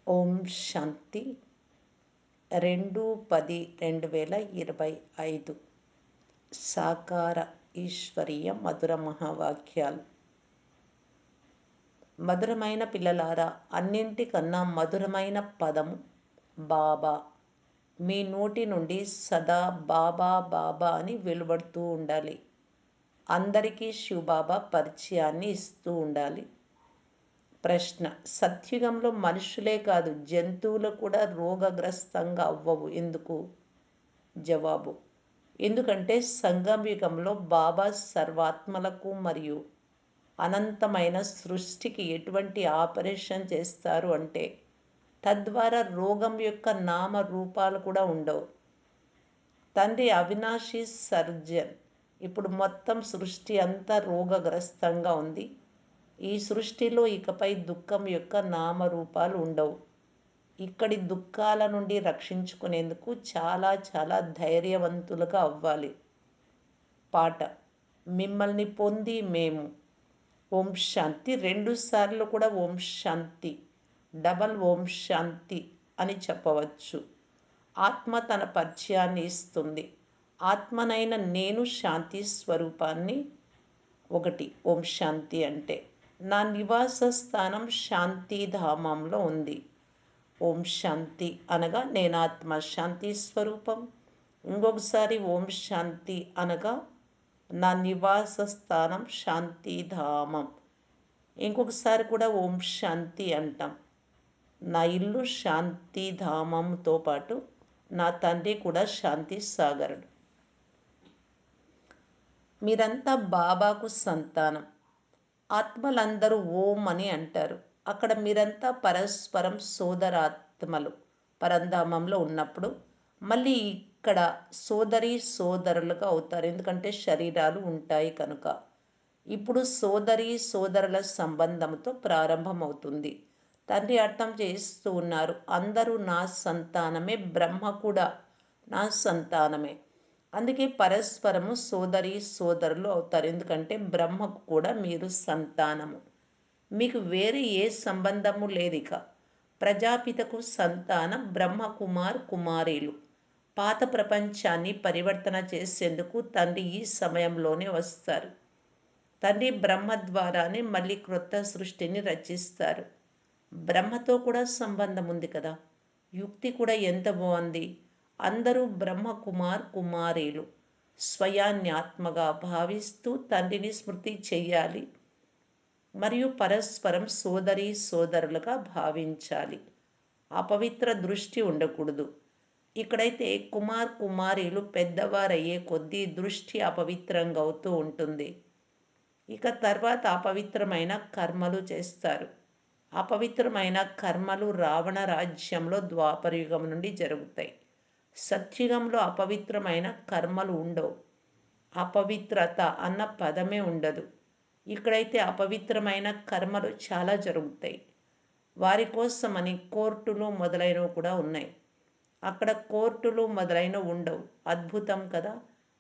ఓం శాంతి 2/10/2025 సాకార ఈశ్వరీయ మధుర మహావాక్యాలు. మధురమైన పిల్లలారా, అన్నింటికన్నా మధురమైన పదము బాబా. మీ నోటి నుండి సదా బాబా బాబా అని వెలువడుతూ ఉండాలి. అందరికీ శివబాబా పరిచయాన్ని ఇస్తూ ఉండాలి. ప్రశ్న: సత్యుగంలో మనుషులే కాదు, జంతువులు కూడా రోగగ్రస్తంగా అవ్వవు, ఎందుకు? జవాబు: ఎందుకంటే సంగమయుగంలో బాబా సర్వాత్మలకు మరియు అనంతమైన సృష్టికి ఎటువంటి ఆపరేషన్ చేస్తారు అంటే తద్వారా రోగం యొక్క నామ రూపాలు కూడా ఉండవు. తండ్రి అవినాశి సర్జన్. ఇప్పుడు మొత్తం సృష్టి అంతా రోగగ్రస్తంగా ఉంది. ఈ సృష్టిలో ఇకపై దుఃఖం యొక్క నామరూపాలు ఉండవు. ఇక్కడి దుఃఖాల నుండి రక్షించుకునేందుకు చాలా చాలా ధైర్యవంతులుగా అవ్వాలి. పాట: మిమ్మల్ని పొంది మేము. ఓం శాంతి 2 సార్లు కూడా ఓం శాంతి, డబల్ ఓం శాంతి అని చెప్పవచ్చు. ఆత్మ తన పరిచయాన్ని ఇస్తుంది. ఆత్మనైన నేను శాంతి స్వరూపాన్ని. 1 ఓం శాంతి అంటే నా నివాస స్థానం శాంతిధామంలో ఉంది. ఓం శాంతి అనగా నేను ఆత్మ శాంతి స్వరూపం. ఇంకొకసారి ఓం శాంతి అనగా నా నివాస స్థానం శాంతిధామం. ఇంకొకసారి కూడా ఓం శాంతి అంటాం. నా ఇల్లు శాంతిధామంతో పాటు నా తండ్రి కూడా శాంతి సాగరుడు. మీరంతా బాబాకు సంతానం. ఆత్మలందరూ ఓం అని అంటారు. అక్కడ మీరంతా పరస్పరం సోదరాత్మలు పరంధామంలో ఉన్నప్పుడు మళ్ళీ ఇక్కడ సోదరి సోదరులుగా అవుతారు. ఎందుకంటే శరీరాలు ఉంటాయి కనుక. ఇప్పుడు సోదరి సోదరుల సంబంధంతో ప్రారంభమవుతుంది. తండ్రి అర్థం చేస్తూ ఉన్నారు, అందరూ నా సంతానమే, బ్రహ్మ కూడా నా సంతానమే. అందుకే పరస్పరము సోదరి సోదరులు అవుతారు. ఎందుకంటే బ్రహ్మకు కూడా మీరు సంతానము. మీకు వేరే ఏ సంబంధము లేదు. ఇక ప్రజాపితకు సంతానం బ్రహ్మకుమార్ కుమారీలు. పాత ప్రపంచాన్ని పరివర్తన చేసేందుకు తండ్రి ఈ సమయంలోనే వస్తారు. తండ్రి బ్రహ్మ ద్వారానే మళ్ళీ క్రొత్త సృష్టిని రచిస్తారు. బ్రహ్మతో కూడా సంబంధం ఉంది కదా. యుక్తి కూడా ఎంత బాగుంది. అందరూ బ్రహ్మకుమార్ కుమారీలు. స్వయాన్ని ఆత్మగా భావిస్తూ తండ్రిని స్మృతి చెయ్యాలి మరియు పరస్పరం సోదరి సోదరులుగా భావించాలి. అపవిత్ర దృష్టి ఉండకూడదు. ఇక్కడైతే కుమార్ కుమారీలు పెద్దవారయ్యే కొద్దీ దృష్టి అపవిత్రంగా అవుతూ ఉంటుంది. ఇక తర్వాత అపవిత్రమైన కర్మలు చేస్తారు. అపవిత్రమైన కర్మలు రావణ రాజ్యంలో ద్వాపరయుగం నుండి జరుగుతాయి. సత్యుగంలో అపవిత్రమైన కర్మలు ఉండవు. అపవిత్రత అన్న పదమే ఉండదు. ఇక్కడైతే అపవిత్రమైన కర్మలు చాలా జరుగుతాయి. వారి కోసమని కోర్టులు మొదలైనవి కూడా ఉన్నాయి. అక్కడ కోర్టులు మొదలైనవి ఉండవు. అద్భుతం కదా.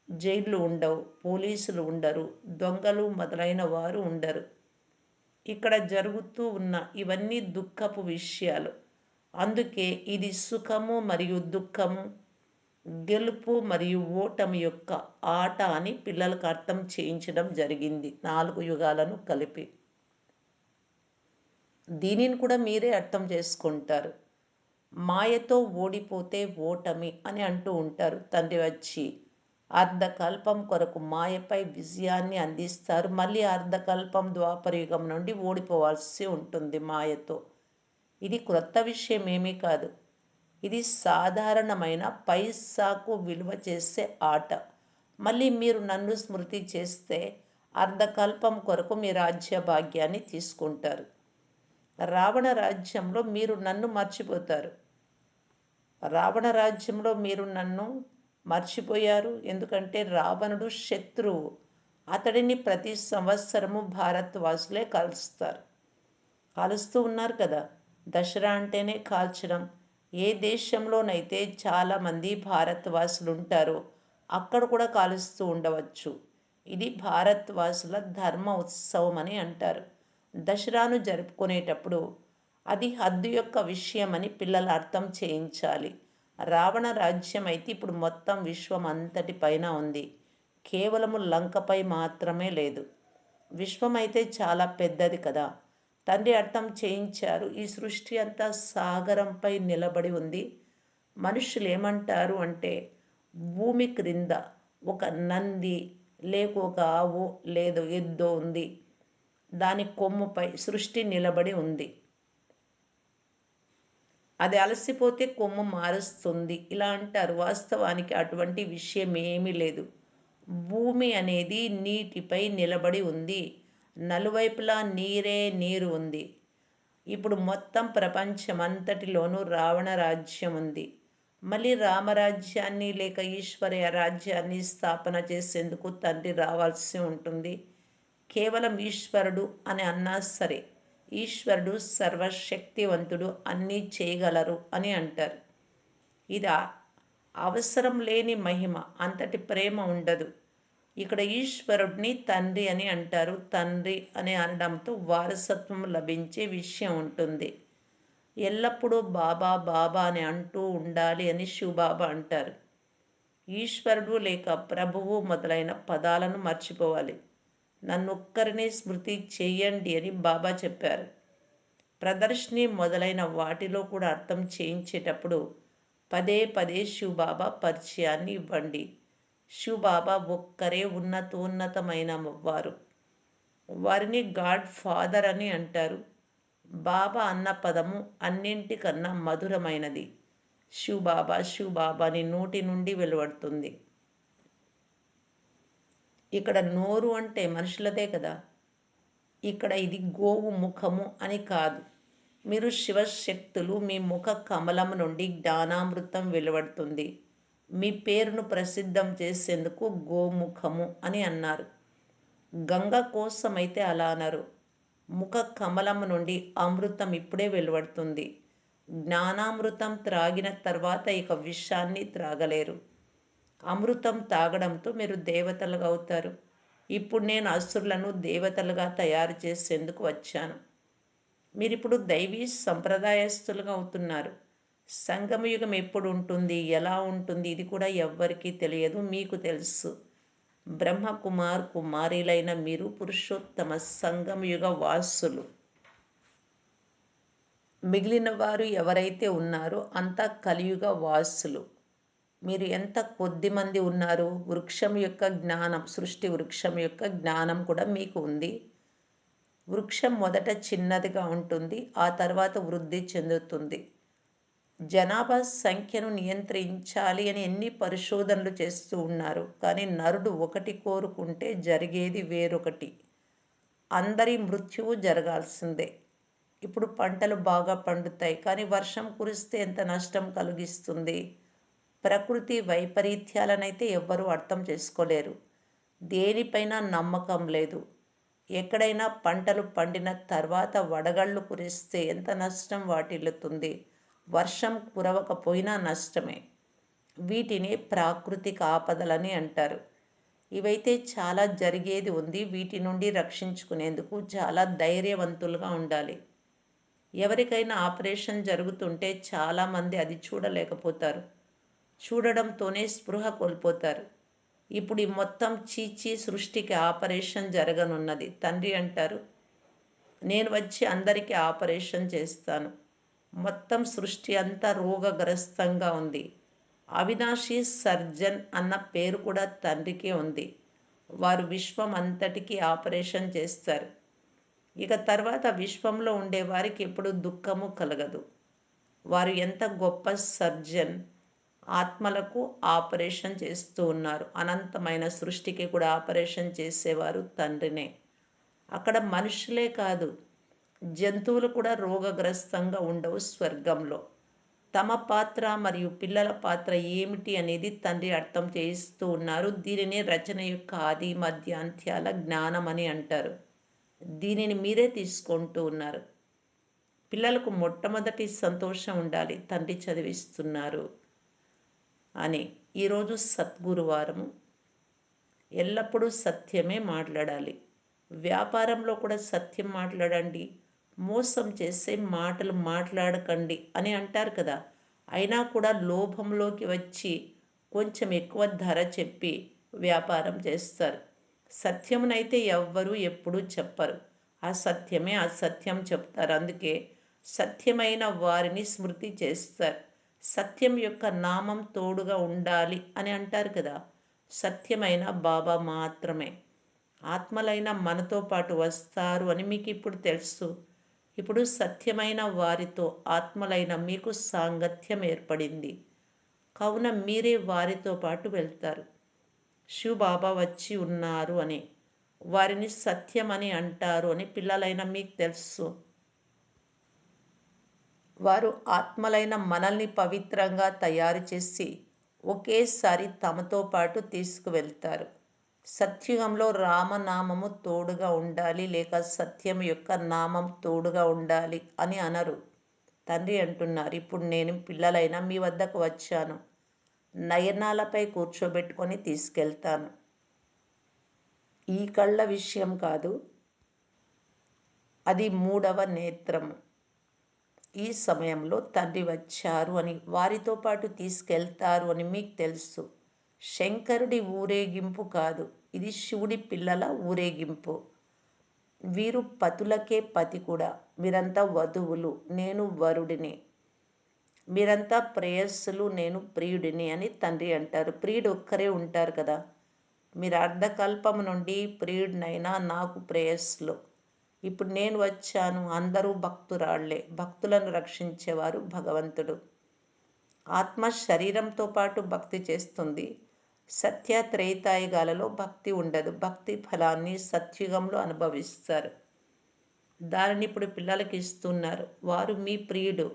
జైళ్ళు ఉండవు, పోలీసులు ఉండరు, దొంగలు మొదలైన వారు ఉండరు. ఇక్కడ జరుగుతూ ఉన్న ఇవన్నీ దుఃఖపు విషయాలు. అందుకే ఇది సుఖము మరియు దుఃఖము, గెలుపు మరియు ఓటమి యొక్క ఆట అని పిల్లలకు అర్థం చేయించడం జరిగింది 4 యుగాలను కలిపి. దీనిని కూడా మీరే అర్థం చేసుకుంటారు. మాయతో ఓడిపోతే ఓటమి అని అంటూ ఉంటారు. తండ్రి వచ్చి అర్ధకల్పం కొరకు మాయపై విజయాన్ని అందిస్తారు. మళ్ళీ అర్ధకల్పం ద్వాపరయుగం నుండి ఓడిపోవాల్సి ఉంటుంది మాయతో. ఇది క్రొత్త విషయం ఏమీ కాదు. ఇది సాధారణమైన పైసాకు విలువ చేసే ఆట. మళ్ళీ మీరు నన్ను స్మృతి చేస్తే అర్ధకల్పం కొరకు మీ రాజ్య భాగ్యాన్ని తీసుకుంటారు. రావణ రాజ్యంలో మీరు నన్ను మర్చిపోతారు. రావణ రాజ్యంలో మీరు నన్ను మర్చిపోయారు. ఎందుకంటే రావణుడు శత్రువు. అతడిని ప్రతి సంవత్సరము భారత్ వాసులే కాలుస్తూ ఉన్నారు కదా. దసరా అంటేనే కాల్చడం. ఏ దేశంలోనైతే చాలామంది భారత్ వాసులు ఉంటారో అక్కడ కూడా కాలుస్తూ ఉండవచ్చు. ఇది భారత్ వాసుల ధర్మ ఉత్సవం అని అంటారు. దసరాను జరుపుకునేటప్పుడు అది హద్దు యొక్క విషయమని పిల్లలు అర్థం చేయించాలి. రావణ రాజ్యం అయితే ఇప్పుడు మొత్తం విశ్వం అంతటి పైన ఉంది. కేవలము లంకపై మాత్రమే లేదు. విశ్వం అయితే చాలా పెద్దది కదా! తండ్రి అర్థం చేయించారు. ఈ సృష్టి అంతా సాగరంపై నిలబడి ఉంది. మనుషులేమంటారు అంటే, భూమి క్రింద ఒక నంది, లేక ఒక ఆవో, లేదో ఎద్దో ఉంది. దాని కొమ్ముపై సృష్టి నిలబడి ఉంది. అది అలసిపోతే కొమ్ము మారుస్తుంది. ఇలా అంటారు. వాస్తవానికి అటువంటి విషయం ఏమీ లేదు. భూమి అనేది నీటిపై నిలబడి ఉంది. నలువైపులా నీరే నీరు ఉంది. ఇప్పుడు మొత్తం ప్రపంచమంతటిలోనూ రావణ రాజ్యం ఉంది. మళ్ళీ రామరాజ్యాన్ని లేక ఈశ్వరీయ రాజ్యాన్ని స్థాపన చేసేందుకు తండ్రి రావాల్సి ఉంటుంది. కేవలం ఈశ్వరుడు అని అన్నా సరే, ఈశ్వరుడు సర్వశక్తివంతుడు, అన్నీ చేయగలరు అని అంటారు. ఇది అవసరం లేని మహిమ, అంతటి ప్రేమ ఉండదు. ఇక్కడ ఈశ్వరుడిని తండ్రి అని అంటారు. తండ్రి అని అనడంతో వారసత్వం లభించే విషయం ఉంటుంది. ఎల్లప్పుడూ బాబా బాబా అని అంటూ ఉండాలి అని శివబాబా అంటారు. ఈశ్వరుడు లేక ప్రభువు మొదలైన పదాలను మర్చిపోవాలి. నన్నొక్కరినే స్మృతి చెయ్యండి అని బాబా చెప్పారు. ప్రదర్శిని మొదలైన వాటిలో కూడా అర్థం చేయించేటప్పుడు పదే పదే శివబాబా పరిచయాన్ని ఇవ్వండి. శివబాబా ఒక్కరే ఉన్నతోన్నతమైన వారు. వారిని గాడ్ ఫాదర్ అని అంటారు. బాబా అన్న పదము అన్నింటికన్నా మధురమైనది. శివబాబా శివబాబా అని నోటి నుండి వెలువడుతుంది. ఇక్కడ నోరు అంటే మనుషులదే కదా! ఇక్కడ ఇది గోవు ముఖము అని కాదు. మీరు శివశక్తులు. మీ ముఖ కమలం నుండి జ్ఞానామృతం వెలువడుతుంది. మీ పేరును ప్రసిద్ధం చేసేందుకు గోముఖము అని అన్నారు. గంగ కోసమైతే అలా అనరు. ముఖ కమలం నుండి అమృతం ఇప్పుడే వెలువడుతుంది. జ్ఞానామృతం త్రాగిన తర్వాత ఇక విషాన్ని త్రాగలేరు. అమృతం తాగడంతో మీరు దేవతలుగా అవుతారు. ఇప్పుడు నేను అసురులను దేవతలుగా తయారు చేసేందుకు వచ్చాను. మీరిప్పుడు దైవీ సంప్రదాయస్తులుగా అవుతున్నారు. సంగమయుగం ఎప్పుడు ఉంటుంది, ఎలా ఉంటుంది, ఇది కూడా ఎవ్వరికీ తెలియదు. మీకు తెలుసు. బ్రహ్మకుమార్ కుమారీలైన మీరు పురుషోత్తమ సంగమయుగ వాసులు. మిగిలిన వారు ఎవరైతే ఉన్నారో అంతా కలియుగ వాసులు. మీరు ఎంత కొద్ది మంది ఉన్నారు. వృక్షం యొక్క జ్ఞానం, సృష్టి వృక్షం యొక్క జ్ఞానం కూడా మీకు ఉంది. వృక్షం మొదట చిన్నదిగా ఉంటుంది, ఆ తర్వాత వృద్ధి చెందుతుంది. జనాభా సంఖ్యను నియంత్రించాలి అని ఎన్ని పరిశోధనలు చేస్తూ ఉన్నారు. కానీ నరుడు ఒకటి కోరుకుంటే జరిగేది వేరొకటి. అందరి మృత్యువు జరగాల్సిందే. ఇప్పుడు పంటలు బాగా పండుతాయి, కానీ వర్షం కురిస్తే ఎంత నష్టం కలిగిస్తుంది. ప్రకృతి వైపరీత్యాలనైతే ఎవ్వరూ అర్థం చేసుకోలేరు. దేనిపైన నమ్మకం లేదు. ఎక్కడైనా పంటలు పండిన తర్వాత వడగళ్ళు కురిస్తే ఎంత నష్టం వాటిల్లుతుంది. వర్షం కురవకపోయినా నష్టమే. వీటిని ప్రాకృతిక ఆపదలని అంటారు. ఇవైతే చాలా జరిగేది ఉంది. వీటి నుండి రక్షించుకునేందుకు చాలా ధైర్యవంతులుగా ఉండాలి. ఎవరికైనా ఆపరేషన్ జరుగుతుంటే చాలామంది అది చూడలేకపోతారు. చూడడంతోనే స్పృహ కోల్పోతారు. ఇప్పుడు ఈ మొత్తం చీచీ సృష్టికి ఆపరేషన్ జరగనున్నది. తండ్రి అంటారు, నేను వచ్చి అందరికీ ఆపరేషన్ చేస్తాను. మొత్తం సృష్టి అంతా రోగగ్రస్తంగా ఉంది. అవినాశి సర్జన్ అన్న పేరు కూడా తండ్రికే ఉంది. వారు విశ్వం అంతటికీ ఆపరేషన్ చేస్తారు. ఇక తర్వాత విశ్వంలో ఉండే వారికి ఎప్పుడు దుఃఖము కలగదు. వారు ఎంత గొప్ప సర్జన్. ఆత్మలకు ఆపరేషన్ చేస్తూ ఉన్నారు. అనంతమైన సృష్టికి కూడా ఆపరేషన్ చేసేవారు తండ్రినే. అక్కడ మనుషులే కాదు, జంతువులు కూడా రోగగ్రస్తంగా ఉండవు స్వర్గంలో. తమ పాత్ర మరియు పిల్లల పాత్ర ఏమిటి అనేది తండ్రి అర్థం చేయిస్తూ ఉన్నారు. దీనిని రచన యొక్క ఆది మధ్య అంత్యాల జ్ఞానం అని అంటారు. దీనిని మీరే తీసుకుంటూ ఉన్నారు. పిల్లలకు మొట్టమొదటి సంతోషం ఉండాలి, తండ్రి చదివిస్తున్నారు అని. ఈరోజు సద్గురువారము. ఎల్లప్పుడూ సత్యమే మాట్లాడాలి. వ్యాపారంలో కూడా సత్యం మాట్లాడండి. మోసం చేసే మాటలు మాట్లాడకండి అని అంటారు కదా! అయినా కూడా లోభంలోకి వచ్చి కొంచెం ఎక్కువ ధర చెప్పి వ్యాపారం చేస్తారు. సత్యమునైతే ఎవ్వరూ ఎప్పుడూ చెప్పరు. అసత్యమే అసత్యం చెప్తారు. అందుకే సత్యమైన వారిని స్మృతి చేస్తారు. సత్యం యొక్క నామం తోడుగా ఉండాలి అని అంటారు కదా! సత్యమైన బాబా మాత్రమే. ఆత్మలైన మనతో పాటు వస్తారు అని మీకిప్పుడు తెలుసు. ఇప్పుడు సత్యమైన వారితో ఆత్మలైన మీకు సాంగత్యం ఏర్పడింది. కావున మీరే వారితో పాటు వెళ్తారు. శివ్ బాబా వచ్చి ఉన్నారు అని, వారిని సత్యం అని అంటారు అని పిల్లలైన మీకు తెలుసు. వారు ఆత్మలైన మనల్ని పవిత్రంగా తయారు చేసి ఒకేసారి తమతో పాటు తీసుకువెళ్తారు. సత్యుగంలో రామనామము తోడుగా ఉండాలి, లేక సత్యం యొక్క నామం తోడుగా ఉండాలి అని అనరు. తండ్రి అంటున్నారు, ఇప్పుడు నేను పిల్లలైన మీ వద్దకు వచ్చాను. నయనాలపై కూర్చోబెట్టుకొని తీసుకెళ్తాను. ఈ కళ్ళ విషయం కాదు, అది మూడవ నేత్రము. ఈ సమయంలో తండ్రి వచ్చారు అని, వారితో పాటు తీసుకెళ్తారు అని మీకు తెలుసు. శంకరుడి ఊరేగింపు కాదు, ఇది శివుడి పిల్లల ఊరేగింపు. వీరు పతులకే పతి కూడా. మీరంతా వధువులు, నేను వరుడిని. మీరంతా ప్రేయస్సులు, నేను ప్రియుడిని అని తండ్రి అంటారు. ప్రియుడు ఒక్కరే ఉంటారు కదా! మీరు అర్ధకల్పం నుండి ప్రియుడినైనా నాకు ప్రేయస్సులు. ఇప్పుడు నేను వచ్చాను, అందరూ భక్తురాళ్లే. భక్తులను రక్షించేవారు భగవంతుడు. ఆత్మ శరీరంతో పాటు భక్తి చేస్తుంది. సత్య త్రేతాయుగాలలో భక్తి ఉండదు. భక్తి ఫలాన్ని సత్యుగంలో అనుభవిస్తారు. దానిని ఇప్పుడు పిల్లలకి ఇస్తున్నారు. వారు మీ ప్రియుడు.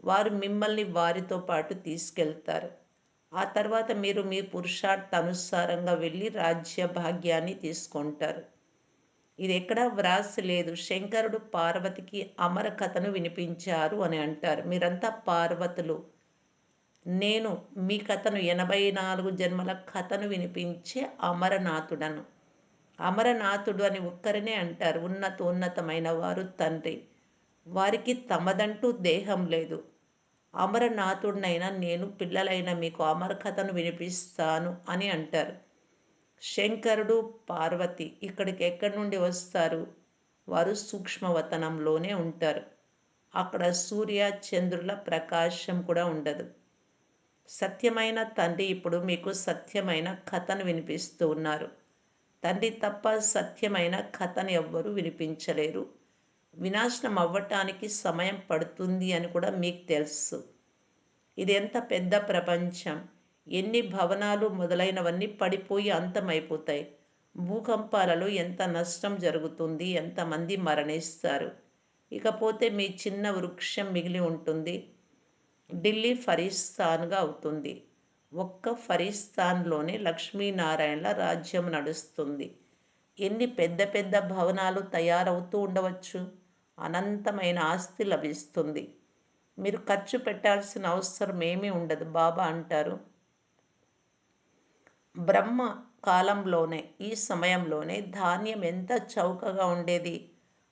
వారు మిమ్మల్ని వారితో పాటు తీసుకెళ్తారు. ఆ తర్వాత మీరు మీ పురుషార్థానుసారంగా వెళ్ళి రాజ్య భాగ్యాన్ని తీసుకుంటారు. ఇది ఎక్కడా వ్రాసి లేదు. శంకరుడు పార్వతికి అమర కథను వినిపించారు అని అంటారు. మీరంతా పార్వతులు. నేను మీ కథను 84 జన్మల కథను వినిపించే అమరనాథుడను. అమరనాథుడు అని ఒక్కరినే అంటారు. ఉన్నతోన్నతమైన వారు తండ్రి. వారికి తమదంటూ దేహం లేదు. అమరనాథుడినైనా నేను పిల్లలైన మీకు అమర కథను వినిపిస్తాను అని అంటారు. శంకరుడు పార్వతి ఇక్కడికి ఎక్కడి నుండి వస్తారు? వారు సూక్ష్మవతనంలోనే ఉంటారు. అక్కడ సూర్య చంద్రుల ప్రకాశం కూడా ఉండదు. సత్యమైన తండ్రి ఇప్పుడు మీకు సత్యమైన కథను వినిపిస్తూ ఉన్నారు. తండ్రి తప్ప సత్యమైన కథను ఎవ్వరూ వినిపించలేరు. వినాశనం అవ్వటానికి సమయం పడుతుంది అని కూడా మీకు తెలుసు. ఇది ఎంత పెద్ద ప్రపంచం. ఎన్ని భవనాలు మొదలైనవన్నీ పడిపోయి అంతమైపోతాయి. భూకంపాలలో ఎంత నష్టం జరుగుతుంది, ఎంతమంది మరణిస్తారు. ఇకపోతే మీ చిన్న వృక్షం మిగిలి ఉంటుంది. ఢిల్లీ ఫరిస్తాన్గా అవుతుంది. ఒక్క ఫరిస్తాన్లోనే లక్ష్మీనారాయణల రాజ్యం నడుస్తుంది. ఎన్ని పెద్ద పెద్ద భవనాలు తయారవుతూ ఉండవచ్చు. అనంతమైన ఆస్తి లభిస్తుంది. మీరు ఖర్చు పెట్టాల్సిన అవసరం ఏమీ ఉండదు. బాబా అంటారు, బ్రహ్మ కాలంలోనే, ఈ సమయంలోనే ధాన్యం ఎంత చౌకగా ఉండేది,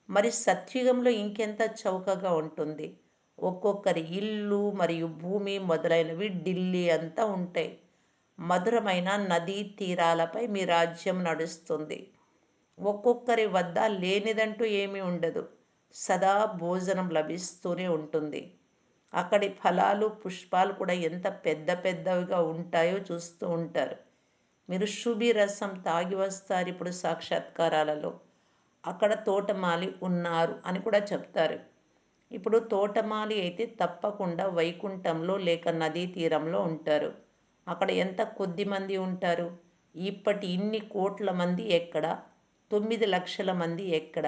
మరి సత్యుగంలో ఇంకెంత చౌకగా ఉంటుంది. ఒక్కొక్కరి ఇల్లు మరియు భూమి మొదలైనవి ఢిల్లీ అంతా ఉంటాయి. మధురమైన నదీ తీరాలపై మీ రాజ్యం నడుస్తుంది. ఒక్కొక్కరి వద్ద లేనిదంటూ ఏమీ ఉండదు. సదా భోజనం లభిస్తూనే ఉంటుంది. అక్కడి ఫలాలు పుష్పాలు కూడా ఎంత పెద్ద పెద్దవిగా ఉంటాయో చూస్తూ ఉంటారు. మీరు శుభి రసం తాగి వస్తారు ఇప్పుడు సాక్షాత్కారాలలో. అక్కడ తోటమాలి ఉన్నారు అని కూడా చెప్తారు. ఇప్పుడు తోటమాలి అయితే తప్పకుండా వైకుంఠంలో లేక నదీ తీరంలో ఉంటారు. అక్కడ ఎంత కొద్ది మంది ఉంటారు. ఇప్పటి ఇన్ని కోట్ల మంది ఎక్కడ, 9 లక్షల మంది ఎక్కడ,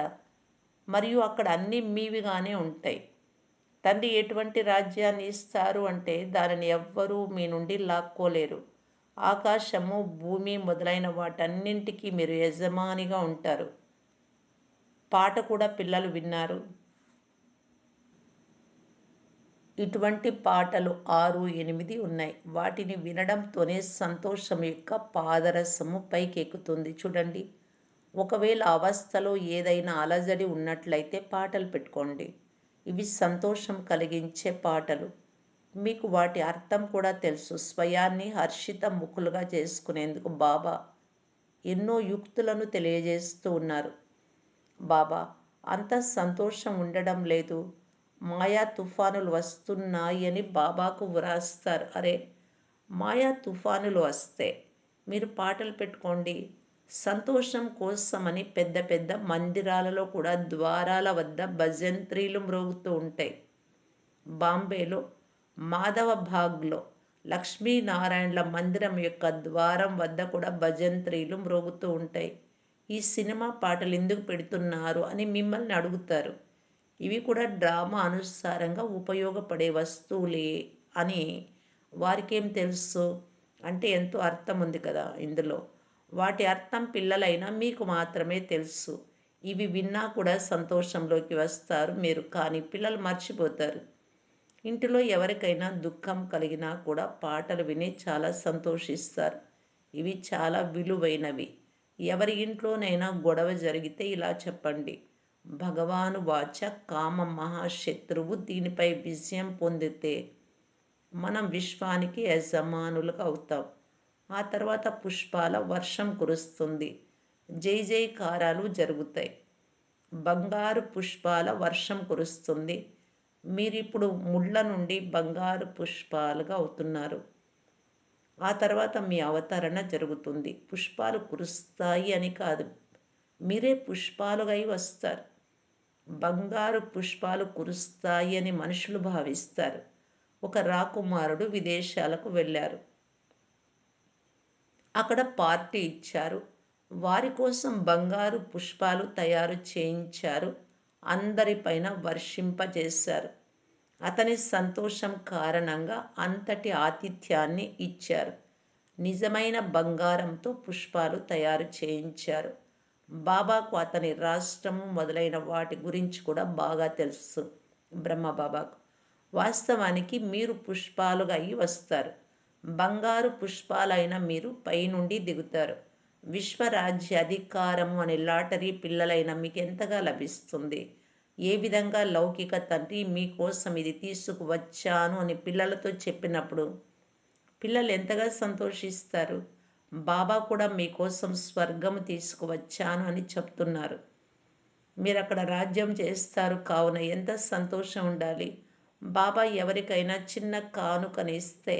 మరియు అక్కడ అన్నీ మీవిగానే ఉంటాయి. తండ్రి ఎటువంటి రాజ్యాన్ని ఇస్తారు అంటే దానిని ఎవ్వరూ మీ నుండి లాక్కోలేరు. ఆకాశము, భూమి మొదలైన వాటన్నింటికీ మీరు యజమానిగా ఉంటారు. పాట కూడా పిల్లలు విన్నారు. ఇటువంటి పాటలు 6, 8 ఉన్నాయి. వాటిని వినడంతోనే సంతోషం యొక్క పాదరసము పైకెక్కుతుంది. చూడండి, ఒకవేళ అవస్థలో ఏదైనా అలజడి ఉన్నట్లయితే పాటలు పెట్టుకోండి. ఇవి సంతోషం కలిగించే పాటలు. మీకు వాటి అర్థం కూడా తెలుసు. స్వయాన్ని హర్షిత ముఖులుగా చేసుకునేందుకు బాబా ఎన్నో యుక్తులను తెలియజేస్తూ ఉన్నారు. బాబా అంత సంతోషం ఉండడం లేదు, మాయా తుఫానులు వస్తున్నాయి అని బాబాకు వ్రాస్తారు. అరే, మాయా తుఫానులు వస్తే మీరు పాటలు పెట్టుకోండి. సంతోషం కోసమని పెద్ద పెద్ద మందిరాలలో కూడా ద్వారాల వద్ద భజంత్రీలు మ్రోగుతూ ఉంటాయి. బాంబేలో మాధవబాగ్లో లక్ష్మీనారాయణల మందిరం యొక్క ద్వారం వద్ద కూడా భజంత్రీలు మ్రోగుతూ ఉంటాయి. ఈ సినిమా పాటలు ఎందుకు పెడుతున్నారు అని మిమ్మల్ని అడుగుతారు. ఇవి కూడా డ్రామా అనుసారంగా ఉపయోగపడే వస్తువులే అని వారికేం తెలుసు? అంటే ఎంతో అర్థం ఉంది కదా ఇందులో. వాటి అర్థం పిల్లలైనా మీకు మాత్రమే తెలుసు. ఇవి విన్నా కూడా సంతోషంలోకి వస్తారు మీరు, కానీ పిల్లలు మర్చిపోతారు. ఇంటిలో ఎవరికైనా దుఃఖం కలిగినా కూడా పాటలు విని చాలా సంతోషిస్తారు. ఇవి చాలా విలువైనవి. ఎవరి ఇంట్లోనైనా గొడవ జరిగితే ఇలా చెప్పండి: భగవాను వాచ కామం మహాశత్రువు, దీనిపై విజయం పొందితే మనం విశ్వానికి యజమానులుగా అవుతాం. ఆ తర్వాత పుష్పాల వర్షం కురుస్తుంది, జై జైకారాలు జరుగుతాయి, బంగారు పుష్పాల వర్షం కురుస్తుంది. మీరిప్పుడు ముళ్ళ నుండి బంగారు పుష్పాలుగా అవుతున్నారు. ఆ తర్వాత మీ అవతరణ జరుగుతుంది. పుష్పాలు కురుస్తాయి అని కాదు, మీరే పుష్పాలుగా అయి వస్తారు. బంగారు పుష్పాలు కురుస్తాయి అని మనుషులు భావిస్తారు. ఒక రాకుమారుడు విదేశాలకు వెళ్ళారు. అక్కడ పార్టీ ఇచ్చారు. వారి కోసం బంగారు పుష్పాలు తయారు చేయించారు. అందరిపైన వర్షింపజేశారు. అతని సంతోషం కారణంగా అంతటి ఆతిథ్యాన్ని ఇచ్చారు. నిజమైన బంగారంతో పుష్పాలు తయారు చేయించారు. బాబాకు అతని రాష్ట్రము మొదలైన వాటి గురించి కూడా బాగా తెలుసు. బ్రహ్మబాబాకు వాస్తవానికి మీరు పుష్పాలుగా అయి వస్తారు. బంగారు పుష్పాలైన మీరు పైనుండి దిగుతారు. విశ్వరాజ్య అధికారము అనే లాటరీ పిల్లలైన మీకు ఎంతగా లభిస్తుంది? ఏ విధంగా లౌకిక తండ్రి మీకోసం ఇది తీసుకువచ్చాను అని పిల్లలతో చెప్పినప్పుడు పిల్లలు ఎంతగా సంతోషిస్తారు? బాబా కూడా మీకోసం స్వర్గము తీసుకువచ్చాను అని చెప్తున్నారు. మీరు అక్కడ రాజ్యం చేస్తారు కావున ఎంత సంతోషం ఉండాలి. బాబా ఎవరికైనా చిన్న కానుకనిస్తే,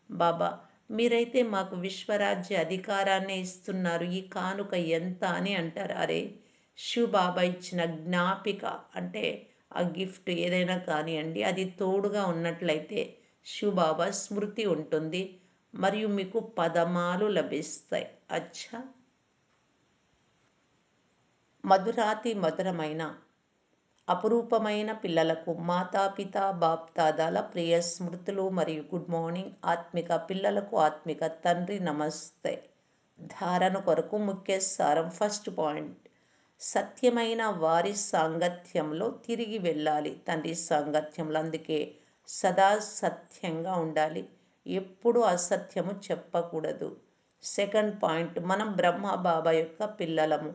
బాబా మీరైతే మాకు విశ్వరాజ్య అధికారాన్ని ఇస్తున్నారు, ఈ కానుక ఎంత అని అంటారు. అరే, శివ్ బాబా ఇచ్చిన జ్ఞాపిక అంటే ఆ గిఫ్ట్ ఏదైనా కానివ్వండి, అది తోడుగా ఉన్నట్లయితే శివ్ బాబా స్మృతి ఉంటుంది మరియు మీకు పదమాలు లభిస్తాయి. అచ్చా, మధురాతి మధురమైన అపురూపమైన పిల్లలకు మాతాపిత బాప్దాదాల ప్రియ స్మృతులు మరియు గుడ్ మార్నింగ్. ఆత్మిక పిల్లలకు ఆత్మిక తండ్రి నమస్తే. ధారణ కొరకు ముఖ్య సారం. ఫస్ట్ పాయింట్: సత్యమైన వారి సాంగత్యంలో తిరిగి వెళ్ళాలి, తండ్రి సాంగత్యంలో. అందుకే సదా సత్యంగా ఉండాలి, ఎప్పుడు అసత్యము చెప్పకూడదు. సెకండ్ పాయింట్: మనం బ్రహ్మ బాబా యొక్క పిల్లలము,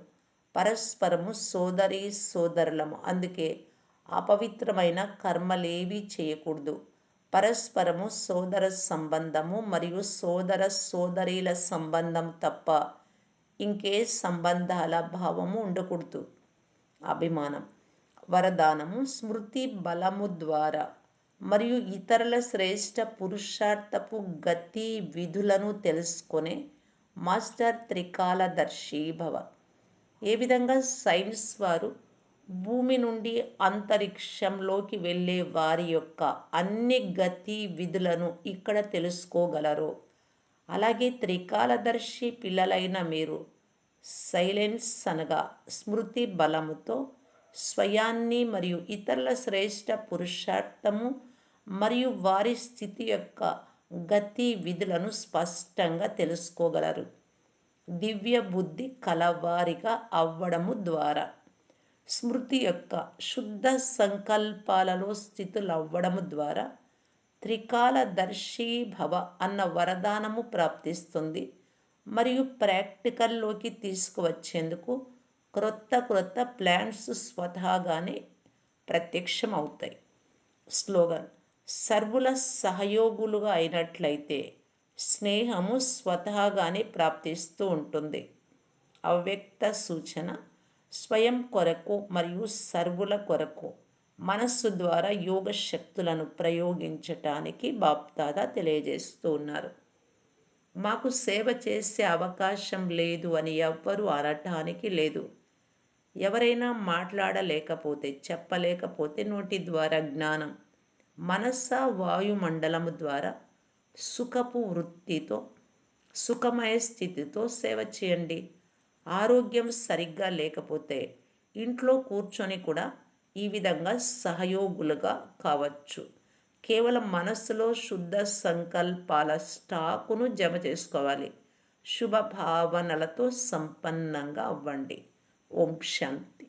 పరస్పరము సోదరీ సోదరులము. అందుకే అపవిత్రమైన కర్మలేవి చేయకూడదు. పరస్పరము సోదర సంబంధము మరియు సోదర సోదరీల సంబంధం తప్ప ఇంకే సంబంధాల భావము ఉండకూడదు. అభిమానం, వరదానము, స్మృతి బలము ద్వారా మరియు ఇతరుల శ్రేష్ఠ పురుషార్థపు గతి విధులను తెలుసుకునే మాస్టర్ త్రికాలదర్శి భవ. ఏ విధంగా సైన్స్ వారు భూమి నుండి అంతరిక్షంలోకి వెళ్ళే వారి యొక్క అన్ని గతి విధులను ఇక్కడ తెలుసుకోగలరో, అలాగే త్రికాలదర్శి పిల్లలైన మీరు సైలెన్స్ అనగా స్మృతి బలముతో స్వయాన్ని మరియు ఇతరుల శ్రేష్ఠ పురుషార్థము మరియు వారి స్థితి యొక్క గతి విధులను స్పష్టంగా తెలుసుకోగలరు. దివ్య బుద్ధి కలవారిగా అవ్వడము ద్వారా, స్మృతి యొక్క శుద్ధ సంకల్పాలలో స్థితులు అవ్వడము ద్వారా త్రికాలదర్శి భవ అన్న వరదానము ప్రాప్తిస్తుంది. మరియు ప్రాక్టికల్లోకి తీసుకువచ్చేందుకు క్రొత్త క్రొత్త ప్లాన్స్ స్వతహాగానే ప్రత్యక్షమవుతాయి. స్లోగన్: సర్వుల సహయోగులుగా అయినట్లయితే స్నేహము స్వతహాగానే ప్రాప్తిస్తూ ఉంటుంది. అవ్యక్త సూచన: స్వయం కొరకు మరియు సర్వుల కొరకు మనస్సు ద్వారా యోగ శక్తులను ప్రయోగించటానికి బాప్దాదా తెలియజేస్తూ ఉన్నారు. మాకు సేవ చేసే అవకాశం లేదు అని ఎవ్వరూ అనటానికి లేదు. ఎవరైనా మాట్లాడలేకపోతే, చెప్పలేకపోతే నోటి ద్వారా జ్ఞానం, మనస వాయుమండలము ద్వారా సుఖపు వృత్తితో, సుఖమయ స్థితితో సేవ చేయండి. ఆరోగ్యం సరిగ్గా లేకపోతే ఇంట్లో కూర్చొని కూడా ఈ విధంగా సహయోగులుగా కావచ్చు. కేవలం మనస్సులో శుద్ధ సంకల్పాల స్టాకును జమ చేసుకోవాలి. శుభ భావనలతో సంపన్నంగా అవ్వండి. ఓం శాంతి.